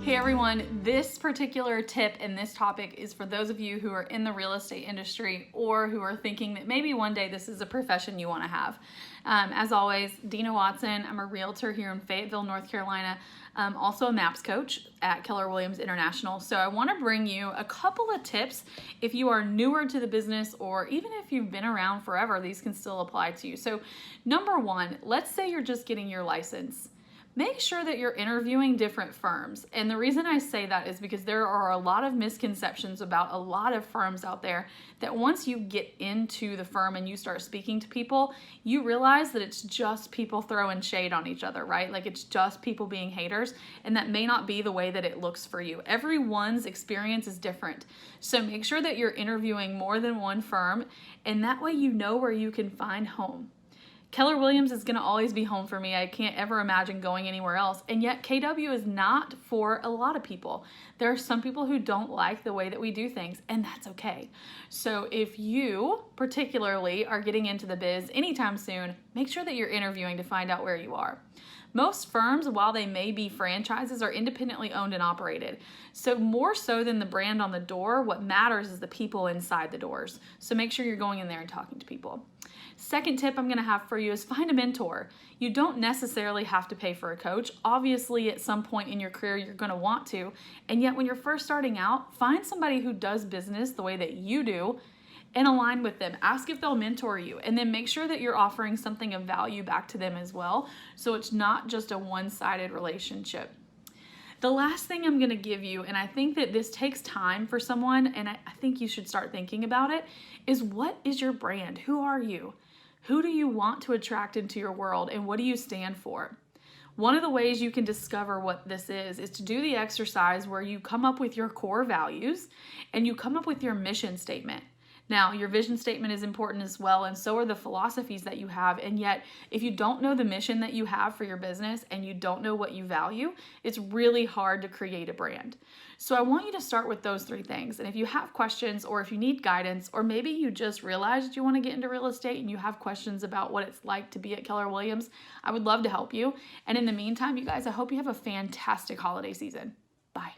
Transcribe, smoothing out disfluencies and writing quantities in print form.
Hey everyone, this particular tip and this topic is for those of you who are in the real estate industry or who are thinking that maybe one day this is a profession you want to have. As always, Dina Watson, I'm a realtor here in Fayetteville, North Carolina. Also a MAPS coach at Keller Williams International. So I want to bring you a couple of tips if you are newer to the business or even if you've been around forever, these can still apply to you. So number one, let's say you're just getting your license. Make sure that you're interviewing different firms. And the reason I say that is because there are a lot of misconceptions about a lot of firms out there that once you get into the firm and you start speaking to people, you realize that it's just people throwing shade on each other, right? Like it's just people being haters, and that may not be the way that it looks for you. Everyone's experience is different. So make sure that you're interviewing more than one firm, and that way you know where you can find home. Keller Williams is going to always be home for me. I can't ever imagine going anywhere else. And yet KW is not for a lot of people. There are some people who don't like the way that we do things, and that's okay. So if you particularly are getting into the biz anytime soon, make sure that you're interviewing to find out where you are. Most firms, while they may be franchises, are independently owned and operated. So more so than the brand on the door, what matters is the people inside the doors. So make sure you're going in there and talking to people. Second tip I'm going to have for you is find a mentor. You don't necessarily have to pay for a coach. Obviously, at some point in your career, you're going to want to. And yet when you're first starting out, find somebody who does business the way that you do and align with them. Ask if they'll mentor you, and then make sure that you're offering something of value back to them as well, so it's not just a one-sided relationship. The last thing I'm gonna give you, and I think that this takes time for someone, and I think you should start thinking about it, is what is your brand? Who are you? Who do you want to attract into your world, and what do you stand for? One of the ways you can discover what this is to do the exercise where you come up with your core values and you come up with your mission statement. Now, your vision statement is important as well, and so are the philosophies that you have. And yet, if you don't know the mission that you have for your business and you don't know what you value, it's really hard to create a brand. So I want you to start with those three things. And if you have questions, or if you need guidance, or maybe you just realized you want to get into real estate and you have questions about what it's like to be at Keller Williams, I would love to help you. And in the meantime, you guys, I hope you have a fantastic holiday season. Bye.